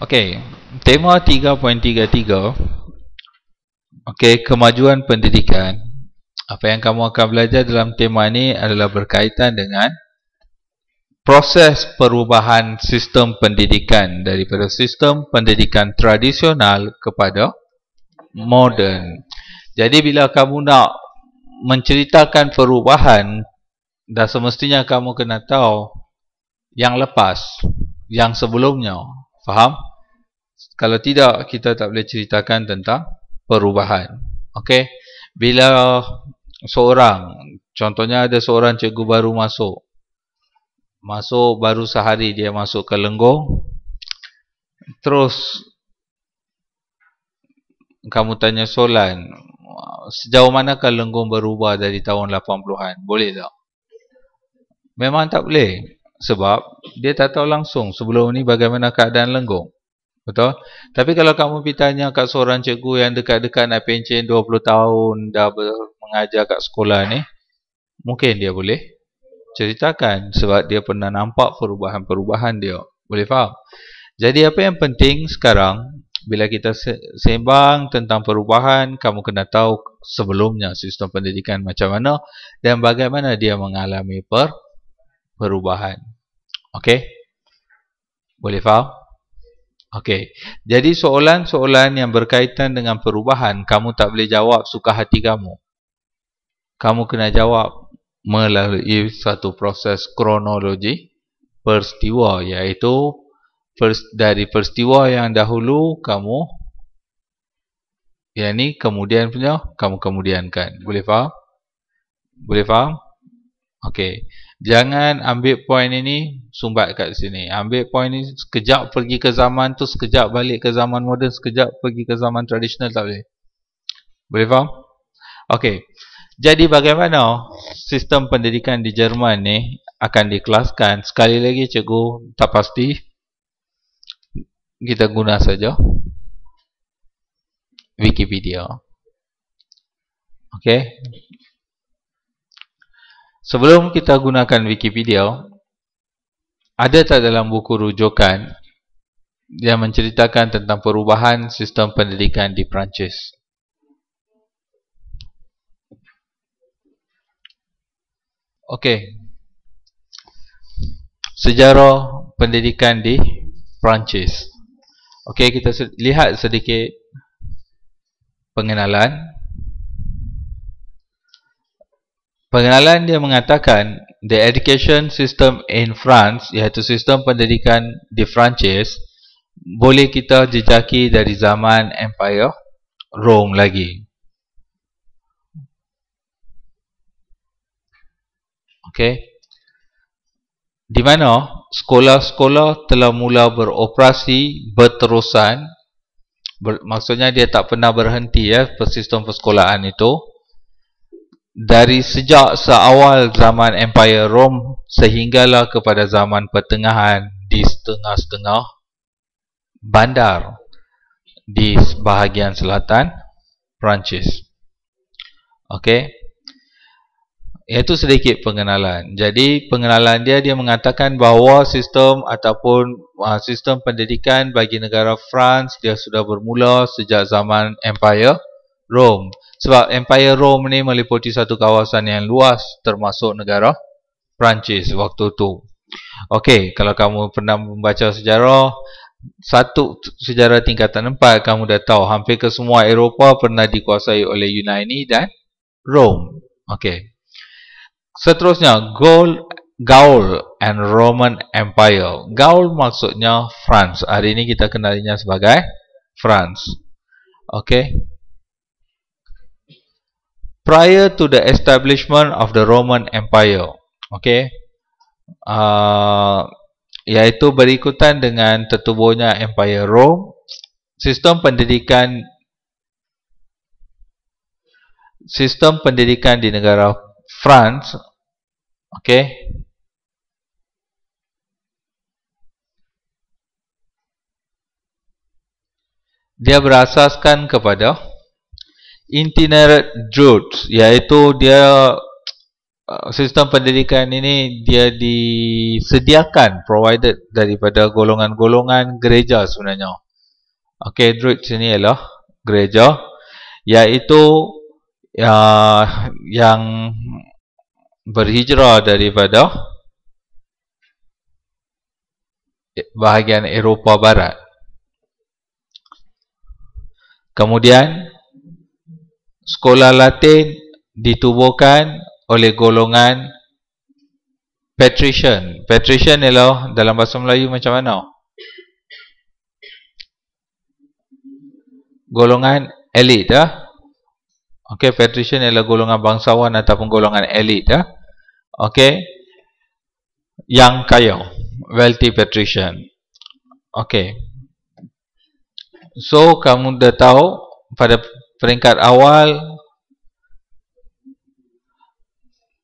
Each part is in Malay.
Okey, tema 3.33. Okey, kemajuan pendidikan. Apa yang kamu akan belajar dalam tema ini adalah berkaitan dengan proses perubahan sistem pendidikan daripada sistem pendidikan tradisional kepada moden. Jadi bila kamu nak menceritakan perubahan, dah semestinya kamu kena tahu yang lepas, yang sebelumnya. Faham? Kalau tidak, kita tak boleh ceritakan tentang perubahan. Okey? Bila seorang, contohnya ada seorang cikgu baru masuk baru sehari dia masuk ke Lenggong, terus kamu tanya soalan, sejauh manakah Lenggong berubah dari tahun 80-an? Boleh tak? Memang tak boleh. Sebab dia tak tahu langsung sebelum ni bagaimana keadaan Lenggong. Betul? Tapi kalau kamu pergi tanya kat seorang cikgu yang dekat-dekat nak pencen 20 tahun dah mengajar kat sekolah ni, mungkin dia boleh ceritakan sebab dia pernah nampak perubahan-perubahan dia. Boleh faham? Jadi apa yang penting sekarang, bila kita sembang tentang perubahan, kamu kena tahu sebelumnya sistem pendidikan macam mana dan bagaimana dia mengalami perubahan. Okey? Boleh faham? Okey. Jadi soalan-soalan yang berkaitan dengan perubahan, kamu tak boleh jawab suka hati kamu. Kamu kena jawab melalui satu proses kronologi peristiwa, iaitu dari peristiwa yang dahulu kamu, yang ni kemudian punya, kamu kemudiankan. Boleh faham? Boleh faham? Okey. Jangan ambil poin ini, sumbat kat sini. Ambil poin ini, sekejap pergi ke zaman tu, sekejap balik ke zaman moden, sekejap pergi ke zaman tradisional, tak boleh. Boleh faham? Okey. Jadi bagaimana sistem pendidikan di Jerman ni akan dikelaskan? Sekali lagi cikgu tak pasti. Kita guna saja Wikipedia. Okey. Sebelum kita gunakan Wikipedia, ada tak dalam buku rujukan yang menceritakan tentang perubahan sistem pendidikan di Perancis? Okey. Sejarah pendidikan di Perancis. Okey, kita lihat sedikit pengenalan. Pengenalan dia mengatakan, the education system in France, iaitu sistem pendidikan di Perancis, boleh kita jejaki dari zaman Empire Rome lagi. Okey. Di mana sekolah-sekolah telah mula beroperasi berterusan, maksudnya dia tak pernah berhenti ya, sistem persekolahan itu. Dari sejak seawal zaman Empire Rome sehinggalah kepada zaman pertengahan di setengah-setengah bandar di bahagian selatan Perancis. Okey. Iaitu sedikit pengenalan. Jadi pengenalan dia mengatakan bahawa sistem ataupun sistem pendidikan bagi negara France dia sudah bermula sejak zaman Empire Rome. Sebab Empire Rome ni meliputi satu kawasan yang luas termasuk negara Perancis waktu tu. Okey, kalau kamu pernah membaca sejarah, sejarah tingkatan 4, kamu dah tahu hampir ke semua Eropah pernah dikuasai oleh Yunani dan Rome. Okey. Seterusnya, Gaul and Roman Empire. Gaul maksudnya France. Hari ini kita kenalinya sebagai France. Okey. Prior to the establishment of the Roman Empire, okay, iaitu berikutan dengan tertubuhnya Empire Rome, sistem pendidikan di negara France, okay, dia berasaskan kepada itinerant routes, iaitu dia sistem pendidikan ini dia disediakan, provided daripada golongan-golongan gereja sebenarnya. Okey, Druid sini ialah gereja, iaitu yang berhijrah daripada bahagian Eropah Barat. Kemudian sekolah Latin ditubuhkan oleh golongan patrician. Patrician ialah dalam bahasa Melayu macam mana? Golongan elit Okey, patrician ialah golongan bangsawan ataupun golongan elit Okey, yang kaya, wealthy patrician. Okey. So kamu dah tahu pada peringkat awal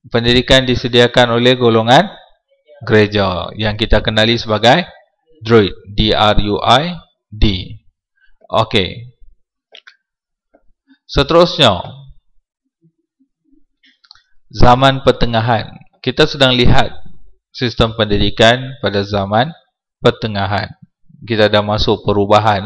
pendidikan disediakan oleh golongan gereja yang kita kenali sebagai Druid, D-R-U-I-D. Okey. Seterusnya, zaman pertengahan. Kita sedang lihat sistem pendidikan pada zaman pertengahan. Kita dah masuk perubahan.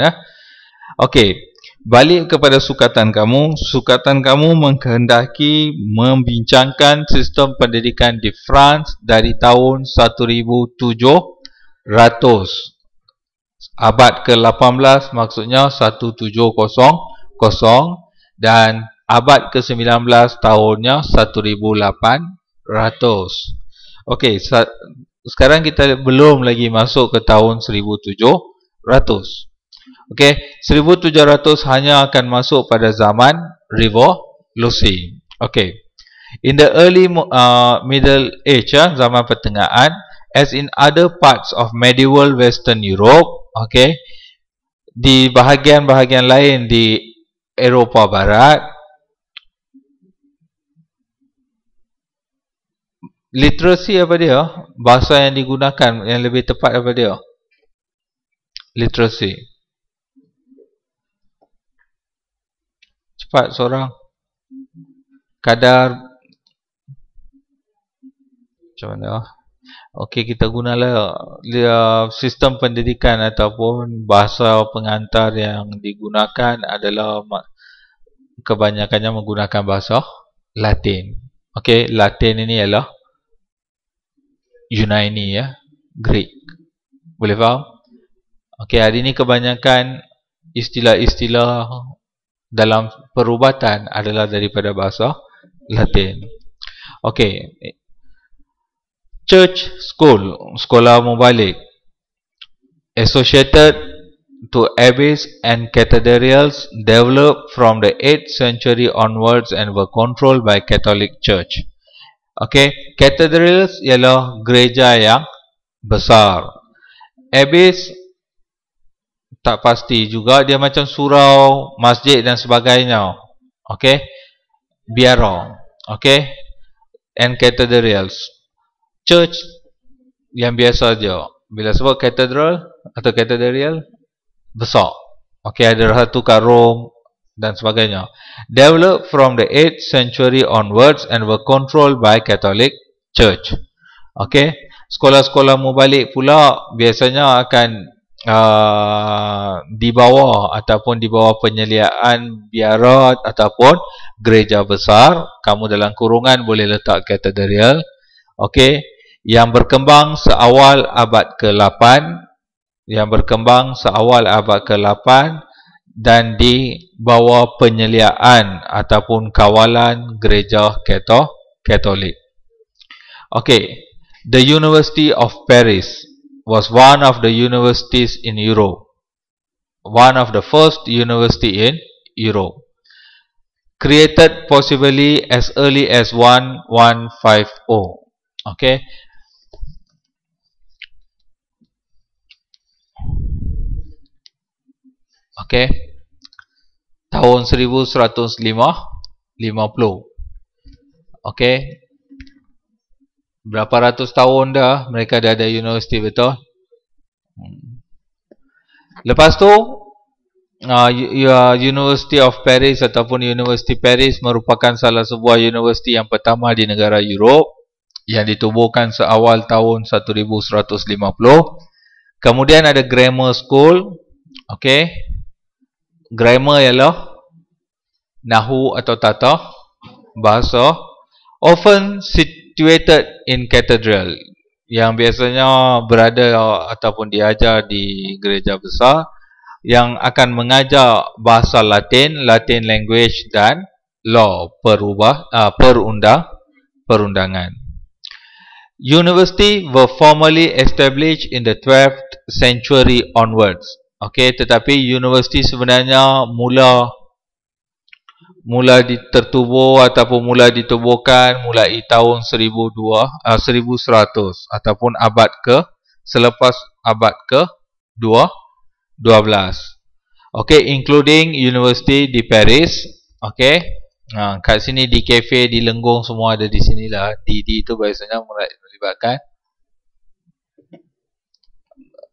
Okey, balik kepada sukatan kamu. Sukatan kamu mengkehendaki membincangkan sistem pendidikan di France dari tahun 1700. Abad ke-18 maksudnya 1700. Dan abad ke-19 tahunnya 1800. Okey, sekarang kita belum lagi masuk ke tahun 1700. Okey, 1700 hanya akan masuk pada zaman revolusi. Okey. In the early Middle Age, zaman pertengahan, as in other parts of medieval Western Europe, okey, di bahagian-bahagian lain di Eropah Barat, literasi apa dia? Bahasa yang digunakan yang lebih tepat apa dia? Literasi. Cepat seorang. Kadar macam mana? Okey, kita gunalah sistem pendidikan ataupun bahasa pengantar yang digunakan adalah kebanyakannya menggunakan bahasa Latin. Okey, Latin ini ialah Yunani Greek. Boleh faham? Okey, hari ini kebanyakan istilah-istilah dalam perubatan adalah daripada bahasa Latin. Okey. Church school, sekolah mubalik, associated to abbeys and cathedrals, developed from the 8th century onwards and were controlled by Catholic Church. Okey, cathedrals ialah gereja yang besar. Abbeys tak pasti juga, dia macam surau, masjid dan sebagainya. Okey, biara. Okey, and cathedrals. Church yang biasa je. Bila sebut cathedral atau cathedral, besar. Okey, ada satu kat Rome dan sebagainya. Developed from the 8th century onwards and were controlled by Catholic Church. Okey, sekolah-sekolah mubalik pula biasanya akan di bawah ataupun di bawah penyeliaan biara ataupun gereja besar. Kamu dalam kurungan boleh letak katedral. Okey, yang berkembang seawal abad ke-8, dan di bawah penyeliaan ataupun kawalan gereja Katolik. Okey, the University of Paris was one of the universities in Europe. One of the first university in Europe. Created possibly as early as 1150. Okay. Okay. Tahun 1150. Okay. Berapa ratus tahun dah mereka dah ada universiti, betul? Lepas tu University of Paris ataupun University Paris merupakan salah sebuah universiti yang pertama di negara Europe yang ditubuhkan seawal tahun 1150. Kemudian ada grammar school. Okey. Grammar ialah nahu atau tata bahasa, often situated in cathedral, yang biasanya berada ataupun diajar di gereja besar, yang akan mengajar bahasa Latin, Latin language dan law, perundangan. University were formally established in the 12th century onwards. Okey, tetapi universiti sebenarnya mula tertubuh ataupun mula ditubuhkan mulai tahun 1100 ataupun selepas abad ke-12. Okey, including university di Paris. Okey, kat sini di cafe di Lenggong semua ada di sinilah. DD tu biasanya melibatkan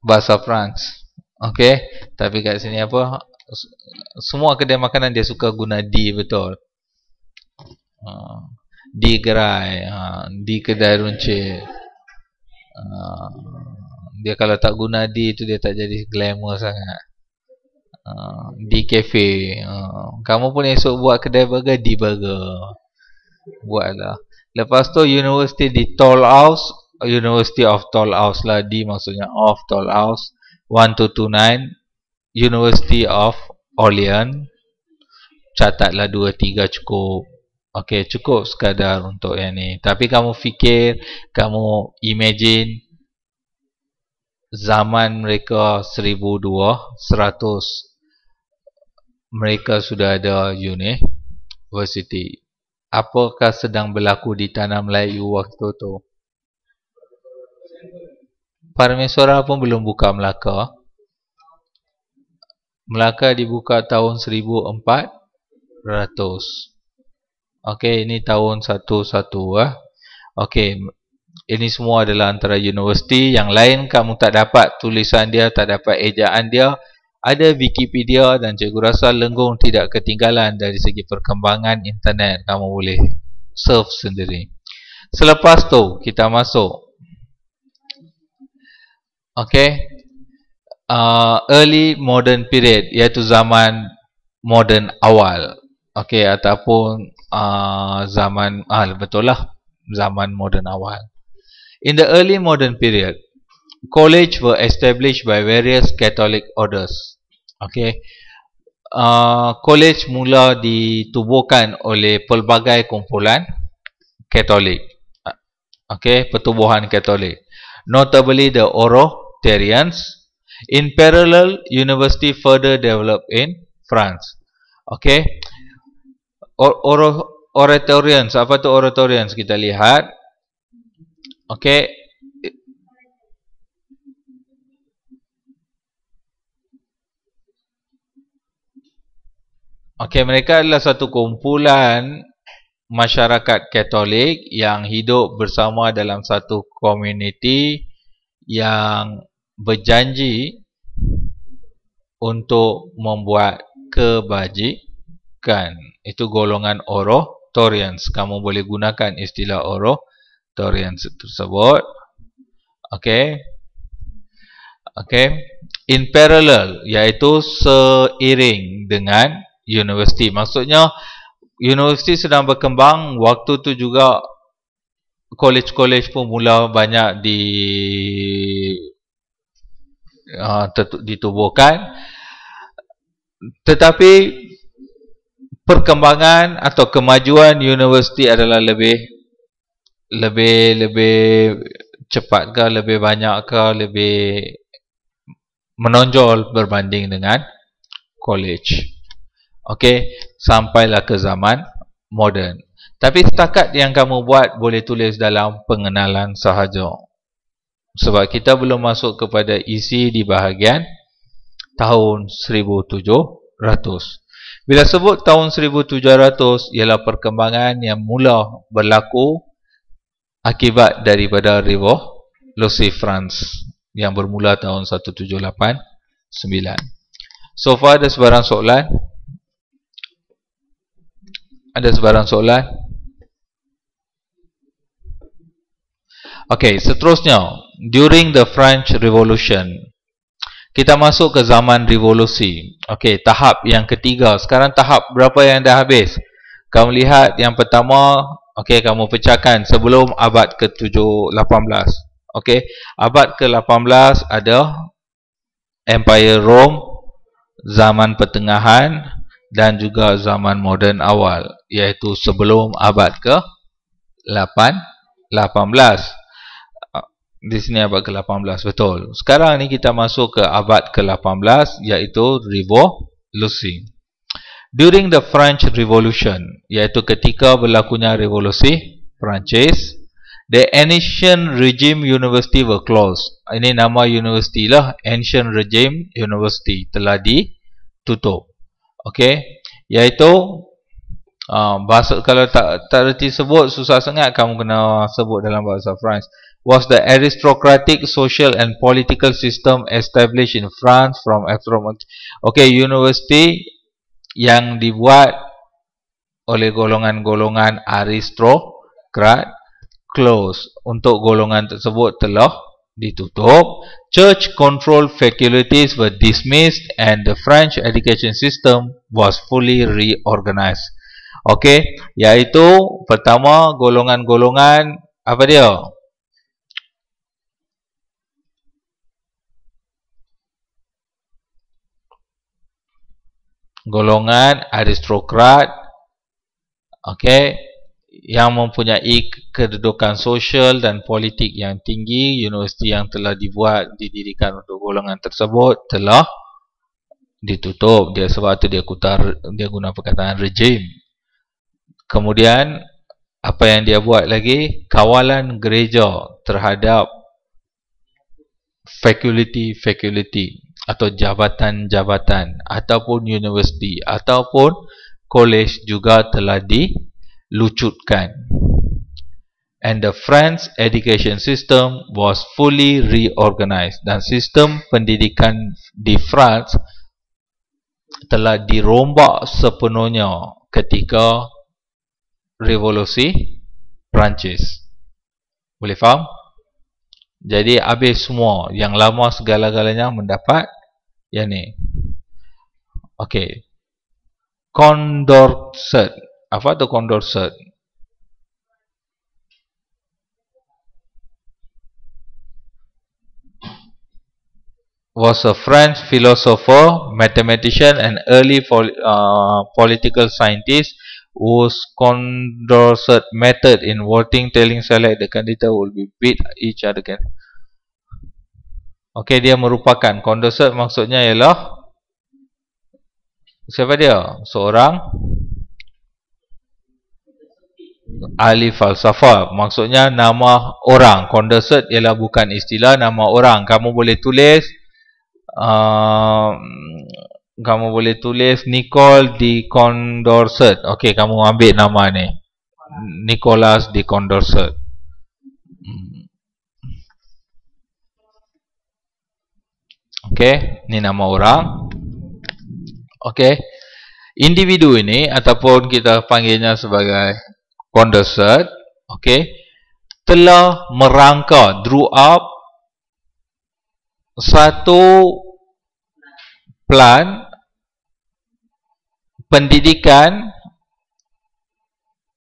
bahasa France. Okey, tapi kat sini apa? Semua kedai makanan dia suka guna D, betul. D gerai, D kedai runcit. Dia kalau tak guna D tu dia tak jadi glamour sangat. D cafe. Kamu pun esok buat kedai burger, D burger. Buatlah. Lepas tu university di Toulouse, University of Toulouse lah, D maksudnya of Toulouse. 1229 University of Orleans. Catatlah 2-3 cukup. Okey, cukup sekadar untuk yang ni. Tapi kamu fikir, kamu imagine zaman mereka 1200 mereka sudah ada university. Apakah sedang berlaku di tanah Melayu waktu tu? Parameswara pun belum buka Melaka. Melaka dibuka tahun 1400. Okey, ini tahun 11. Okey, ini semua adalah antara universiti. Yang lain kamu tak dapat tulisan dia, tak dapat ejaan dia. Ada Wikipedia dan cikgu rasa Lenggong tidak ketinggalan dari segi perkembangan internet. Kamu boleh surf sendiri. Selepas tu kita masuk. Okey. Early modern period, iaitu zaman moden awal. Okey, ataupun zaman betul lah, zaman moden awal. In the early modern period, college were established by various Catholic orders. Okey. College mula ditubuhkan oleh pelbagai kumpulan Katolik. Okey, pertubuhan Katolik. Notably the Oratorians. In parallel, university further developed in France. Okay. Oratorians. Apa tu Oratorians? Kita lihat. Okay. Okay, mereka adalah satu kumpulan masyarakat Katolik yang hidup bersama dalam satu komuniti yang berjanji untuk membuat kebajikan. Itu golongan Oratorians. Kamu boleh gunakan istilah Oratorians tersebut. Okey. Okey. In parallel, iaitu seiring dengan universiti. Maksudnya universiti sedang berkembang. Waktu tu juga college-college pun mula banyak ditubuhkan, tetapi perkembangan atau kemajuan universiti adalah lebih cepat ke, lebih banyak ke, lebih menonjol berbanding dengan college. Okey, sampailah ke zaman moden. Tapi setakat yang kamu buat boleh tulis dalam pengenalan sahaja. Sebab kita belum masuk kepada isi di bahagian tahun 1700. Bila sebut tahun 1700, ialah perkembangan yang mula berlaku akibat daripada Revolusi France yang bermula tahun 1789. So far ada sebarang soalan? Ada sebarang soalan? Okey, seterusnya, during the French Revolution, kita masuk ke zaman revolusi. Okey, tahap yang ketiga. Sekarang tahap berapa yang dah habis? Kamu lihat yang pertama, okey, kamu pecahkan sebelum abad ke-18. Okey, abad ke-18 ada Empire Rome, zaman pertengahan dan juga zaman moden awal, iaitu sebelum abad ke-18. Di sini abad ke-18, betul. Sekarang ni kita masuk ke abad ke-18, iaitu revolusi. During the French Revolution, iaitu ketika berlakunya revolusi Perancis, the ancient regime university were closed. Ini nama universiti lah, ancient regime university, telah ditutup. Okey, iaitu bahasa, kalau tak reti sebut susah sangat, kamu kena sebut dalam bahasa France. Was the aristocratic social and political system established in France from okay, universiti yang dibuat oleh golongan-golongan aristokrat close. Untuk golongan tersebut telah ditutup. Church controlled faculties were dismissed and the French education system was fully reorganized. Okey, iaitu pertama golongan-golongan apa dia? Golongan aristokrat, okey, yang mempunyai kedudukan sosial dan politik yang tinggi. Universiti yang telah didirikan untuk golongan tersebut telah ditutup. Dia sebab itu dia guna perkataan regime. Kemudian apa yang dia buat lagi? Kawalan gereja terhadap fakulti atau jabatan-jabatan ataupun universiti ataupun kolej juga telah dilucutkan. And the French education system was fully reorganized, dan sistem pendidikan di France telah dirombak sepenuhnya ketika revolusi Perancis. Boleh faham? Jadi habis semua, yang lama segala-galanya mendapat yang ni. Okey. Condorcet. Apa tu Condorcet? Was a French philosopher, mathematician and early political scientist whose Condorcet method in voting telling select the candidate will be beat each other. Okey, dia merupakan Condorcet, maksudnya ialah siapa dia? Seorang ahli falsafah. Maksudnya nama orang. Condorcet ialah bukan istilah, nama orang. Kamu boleh tulis Nicole de Condorcet. Okey, kamu ambil nama ni, Nicolas de Condorcet. Okey, ni nama orang. Okey, individu ini ataupun kita panggilnya sebagai Condorcet, okey, telah merangka, drew up satu plan pendidikan